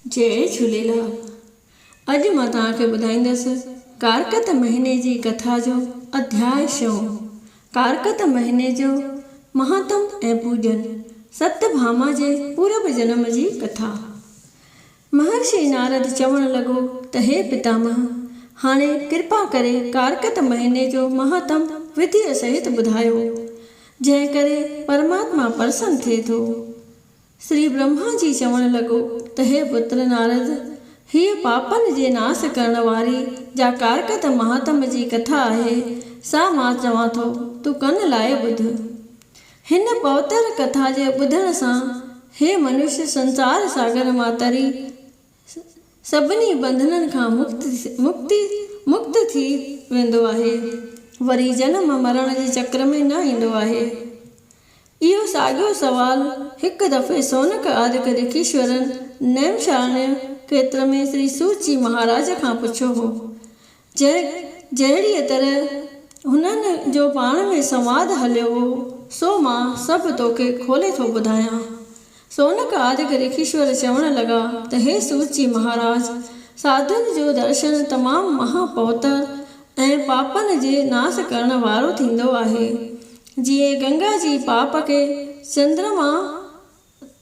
जय झूलेलाल। अॼु मां तव्हांखे ॿुधाईंदसि कारकत महीने जी कथा जो अध्याय 6। कारकत महीने जो महात्म ऐं पूजन। सत्यभामा जे पूर्व जन्म जी कथा। महर्षि नारद चवण लॻो त हे पितामह, हाणे कृपा करे कारकत महीने जो महात्म विधिअ सहित ॿुधायो, जंहिं करे परमात्मा प्रसन्न थिए थो। श्री ब्रह्मा जी चवण लॻो त हे पुत्र नारद, हीअ पापनि जे नाश करण वारी जा कारकत महात्म जी कथा आहे, सा मां चवां थो, तूं कन लाइ ॿुध। हिन पवित्र कथा जे ॿुधण सां हे मनुष्य संसार सागर मां तरी सभिनी बंधननि खां मुक्त थी वेंदो आहे, वरी जनम मरण जे चक्र में न ईंदो आहे। इहो साॻियो सवाल हिकु दफ़े सोनक आदिक ऋषीश्वरनि नैमिषारण्य क्षेत्र में श्री सूत जी महाराज खां पुछियो हो। जहिड़ीअ तरह हुननि जो पाण में संवाद हलियो हो, सो मां सभु तोखे खोले थो ॿुधायां। सोनक आदिक ऋषीश्वर चवण लॻा त हे सूत जी महाराज, साधुनि जो दर्शन तमामु महापवित्र ऐं पापनि जे नाश करण वारो थींदो आहे। जीअं गंगा जी पाप खे, चंद्रमा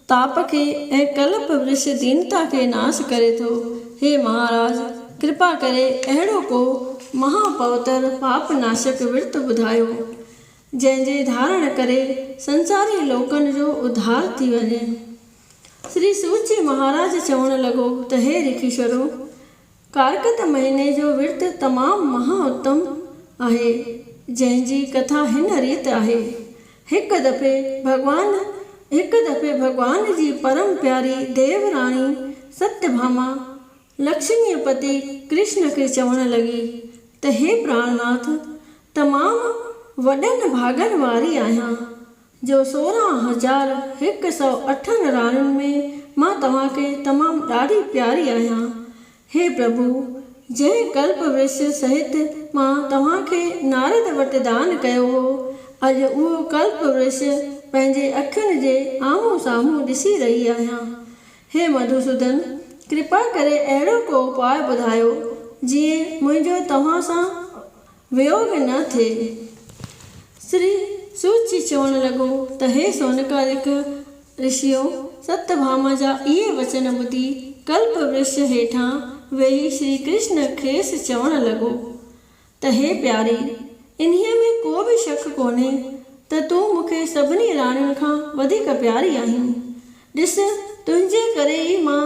ताप खे ऐं कल्प वृक्ष दीनता खे नाश करे थो। हे महाराज, कृपा करे अहिड़ो को महापवित्र पाप नाशक विर्त ॿुधायो, जंहिंजे धारण करे संसारी लोकनि जो उद्धार थी वञे। श्री सूत जी महाराज चवण लॻो त हे ऋषीश्वरो, कारकत महीने जो विर्त तमामु महाउत्तम आहे, जंहिंजी कथा हिन रीत आहे। हिकु दफ़े भगवान जी परम प्यारी देवराणी सत्यभामा लक्ष्मीपति कृष्ण खे चवण लॻी त हे प्राणनाथ, तमामु वॾनि भागनि वारी आहियां, जो 16,108 राणियुनि में मां तव्हांखे तमामु ॾाढी प्यारी आहियां। हे प्रभु, जंहिं कल्प वृक्ष सहित मां तव्हांखे नारद वटि दान कयो हो, अॼु उहो कल्प वृक्ष पंहिंजे अखियुनि जे आम्हूं साम्हूं ॾिसी रही आहियां। हे मधुसूदन, कृपा करे अहिड़ो को उपाय ॿुधायो जीअं मुंहिंजो तव्हां सां वियोग न थिए। श्री सूत जी चवण लॻो त हे सोनकादिक ऋषियो, सत्यभामा जा इहे वचन ॿुधी कल्प वृक्ष हेठां वेही श्री कृष्ण खेसि चवण लॻो त हे प्यारी, इन्हीअ में को बि शक कोन्हे त तूं मूंखे सभिनी राणियुनि खां वधीक प्यारी आहीं। ॾिस, तुंहिंजे करे ई मां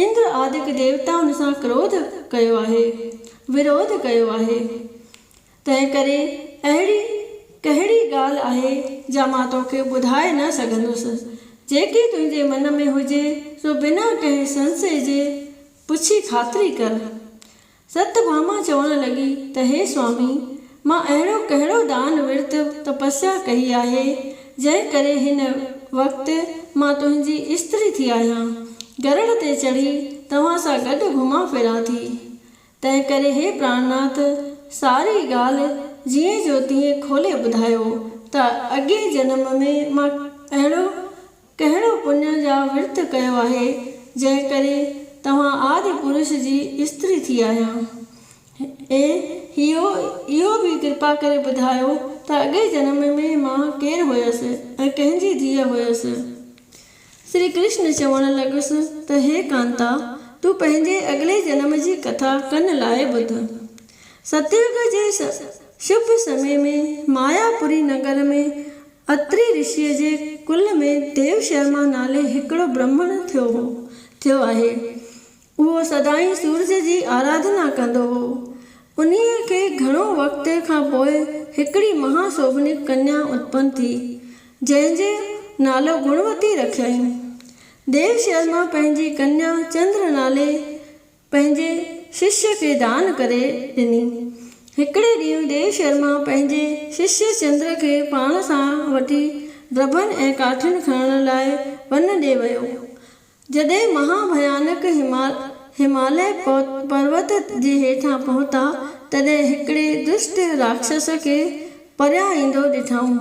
इंद्र आदिक देवताउनि सां विरोध कयो आहे। तंहिं करे अहिड़ी कहिड़ी ॻाल्हि आहे जा मां तोखे ॿुधाए न सघंदुसि। जेकी तुंहिंजे मन में हुजे सो बिना कंहिं संशय जे पुछी ख़ातिरी कर। सत्यभामा चवण लॻी त हे स्वामी, मां अहिड़ो कहिड़ो दान विर्त तपस्या कई आहे, जंहिं करे हिन वक़्तु मां तुंहिंजी स्त्री थी आहियां, गरुड़ ते चढ़ी तव्हां सां गॾु घुमां फिरां थी। तंहिं करे हे प्राणनाथ, सारी ॻाल्हि जीअं जो तीअं खोले ॿुधायो त अॻे जन्म में मां अहिड़ो कहिड़ो पुण्य जा विर्त कयो आहे, जंहिं करे तव्हां आदि पुरुष जी स्त्री थी आहियां। ऐं इहो बि कृपा करे ॿुधायो त अॻे जन्म में मां केरु हुयसि ऐं कंहिंजी धीअ हुयसि। श्री कृष्ण चवण लॻुसि त हे कांता, तूं पंहिंजे अॻिले जन्म जी कथा कन लाइ ॿुध। सतयुग जे शुभ समय में मायापुरी नगर में अत्रि ऋषिअ जे कुल में देव शर्मा नाले हिकिड़ो ब्राह्मण थियो आहे। उहो सदाईं सूरज जी आराधना कंदो हो। उन्हीअ खे घणो वक़्त खां पोइ हिकिड़ी महाशोभनी कन्या उत्पन्न थी, जंहिंजे नालो गुणवती रखियईं। देव शर्मा पंहिंजी कन्या चंद्र नाले पंहिंजे शिष्य खे दान करे ॾिनी। हिकिड़े ॾींहुं देव शर्मा पंहिंजे शिष्य चंद्र खे पाण सां वठी द्रबन ऐं काठियुनि खणण लाइ वन ॾे वियो। जॾहिं महाभयानक हिमालय पर्वत जे हेठां पहुता, तॾहिं हिकिड़े दुष्ट राक्षस खे परियां ईंदो ॾिठऊं,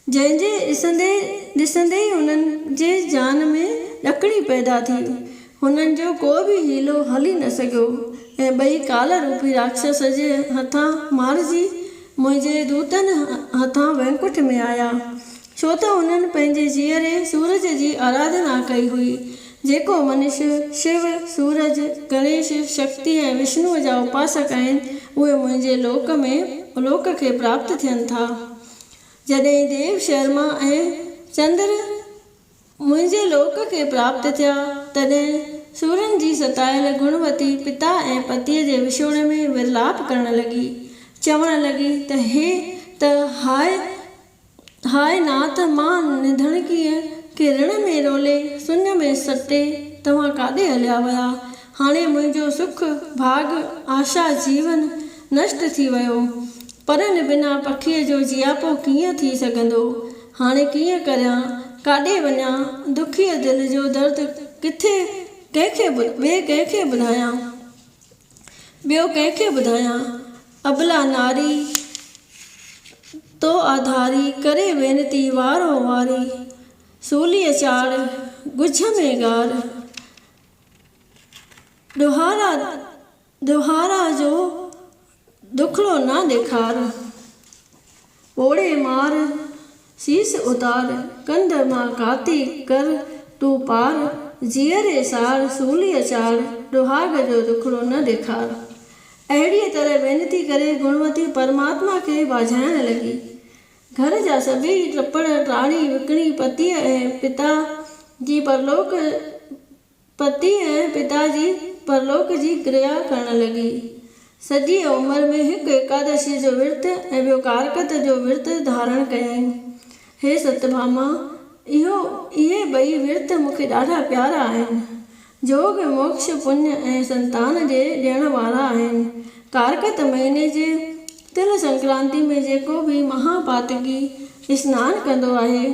जंहिंजे ॾिसंदे ई हुननि जे जान में ॾकणी पैदा थी। हुननि जो को बि हीलो हली न सघियो ऐं ॿई काल रूपी राक्षस जे हथां मारिजी मुंहिंजे दूतनि हथां वैकुंठ में आया। छो त हुननि पंहिंजे जीअरे सूरज जी आराधना कई हुई। जेको मनुष्य शिव, सूरज, गणेश, शक्ति ऐं विष्णुअ जा उपासक आहिनि उहे मुंहिंजे लोक खे प्राप्त थियनि था। जॾहिं देव, शर्मा ऐं चंद्र मुंहिंजे लोक खे प्राप्त थिया तॾहिं सूरनि जी सतायल गुणवती पिता ऐं पतीअ जे विछोड़ में विरलाप करण लॻी, चवण लॻी त हाय नाथ, मां निधणकीअ के ऋण में रोले सुन्य में सटे तव्हां काॾे हलिया विया। हाणे मुंहिंजो सुख भाग आशा जीवन नष्ट थी वियो। परनि बिना पखीअ जो जियापो कीअं थी सघंदो। हाणे कीअं करियां, काॾे वञां, दुखीअ दिलि जो दर्द किथे ॿियो कंहिंखे ॿुधायां। अबला नारी तो आधारी करे वेनती वारो वारी, सूलीअ चाड़ गुझ में गार, ॾोहारा जो दुखड़ो न ॾेखार, ओड़े मार शीस उतार, कंध मां काती कर तूं पार, जीअरे सार सूलीअ चाड़, ॾोहाग जो दुखड़ो न ॾेखार। अहिड़ीअ तरह वेनती करे गुणवती परमात्मा खे बाझाइण लॻी। घर जा सभई टपड़ टाणी विकिणी पतीअ ऐं पिता जी परलोक जी क्रिया करण लॻी। सॼी उमिरि में हिकु एकादशी जो विर्त ऐं ॿियो कारकत जो विर्त धारण कयईं। हे सतभामा, इहे ॿई विर्त मूंखे ॾाढा प्यारा आहिनि। जोग, मोक्ष, पुण्य ऐं संतान जे ॾियण वारा आहिनि। कारकत महीने जे तिल संक्रांति में जेको बि महापातकी स्नान कंदो आहे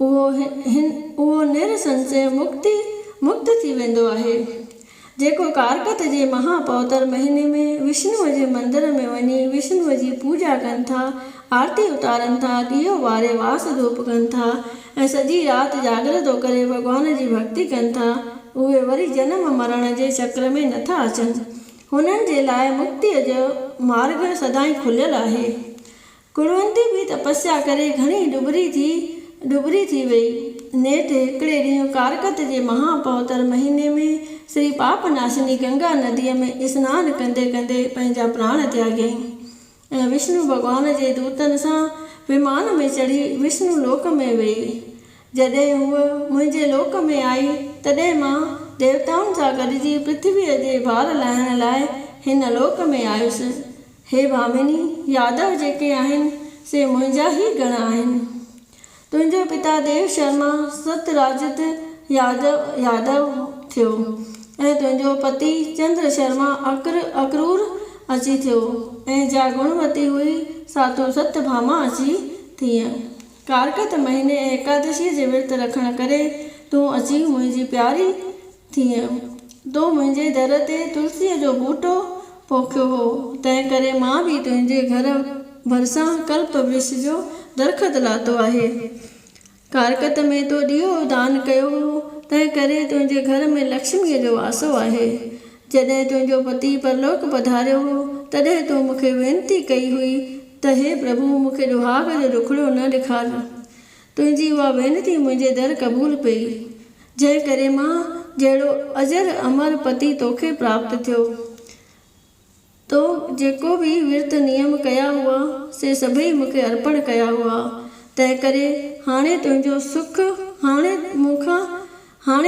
उहो निरसंशय मुक्त थी वेंदो आहे। जेको कारकत जे महापौतर महीने में विष्णुअ जे मंदर में वञी विष्णुअ जी पूजा कनि था, आरती उतारनि था, ॾीओ वारे वास धूप कनि था ऐं सॼी राति जागरतो करे भॻवान जी भक्ति कनि था, उहे वरी जनम मरण जे चक्र में नथा अचनि। हुननि जे लाइ मुक्तिअ जो मार्ग सदाईं खुलियल आहे। कुड़वंती बि तपस्या करे घणी डुबरी थी वई। नेठ हिकिड़े ॾींहुं कारकत जे महापौतर महीने में श्री पापनाशिनी गंगा नदीअ में सनानु कंदे कंदे पंहिंजा प्राण त्यागईं ऐं विष्णु भॻवान जे दूतनि सां विमान में चढ़ी विष्णु लोक में वई। जॾहिं हूअ मुंहिंजे लोक में आई तॾहिं मां देवताउनि सां गॾिजी पृथ्वीअ जे भार लाहिण लाइ हिन लोक में आयुसि। हे भामिनी, यादव जेके आहिनि से मुंहिंजा ई गण आहिनि। तुंहिंजो पिता देव शर्मा सतराजित यादव थियो ऐं तुंहिंजो पति चंद्र शर्मा अक्रूर अची थियो ऐं जा गुणवती हुई सातो सतभामा अची थीअ। कारकत महीने एकादशी जे विर्त रखण करे तूं अची मुंहिंजी प्यारी थीअ। तो मुंहिंजे दर ते तुलसीअ जो बूटो पोखियो हो, तंहिं करे मां बि तुंहिंजे घर भरिसां कल्प वृक्ष जो दरख़त लातो आहे। कारकत में तो ॾीओ दान कयो हो, तंहिं करे तुंहिंजे घर में लक्ष्मीअ जो वासो आहे। जॾहिं तुंहिंजो पति परलोक पधारियो हो तॾहिं तूं मूंखे वेनती कई हुई त हे प्रभु, मूंखे ॾोहाग जो दुखड़ो न ॾेखार। तुंहिंजी उहा वेनती मुंहिंजे दर क़बूल पई, जंहिं करे मां जहिड़ो अजर अमर पति तोखे प्राप्त थियो। तो जेको बि विर्त नियम कया हुआ से सभई मूंखे अर्पण कया हुआ। तंहिं करे हाणे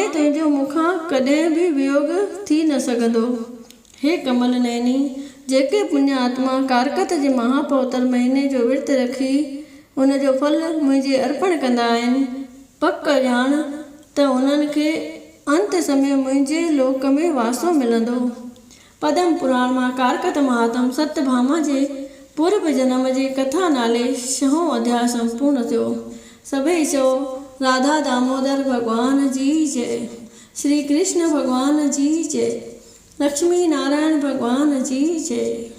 तुंहिंजो मूंखां कॾहिं बि वियोग थी न सघंदो। हे कमल नैनी, जेके पुण्य आत्मा कारकत जे महापौतर महीने जो विर्त रखी उन जो फल मुंहिंजे अर्पण कंदा आहिनि, पक ॼाण त उन्हनि खे अंत समय मुंहिंजे लोक में वासो मिलंदो। पद्म पुराण मां कारकत महात्म सतभामा जे पूर्व जन्म जे कथा नाले 6हों अध्याय संपूर्ण थियो। सभई चओ राधा दामोदर भगवान जी जय, श्री कृष्ण भगवान जी जय, लक्ष्मी नारायण भगवान जी जय।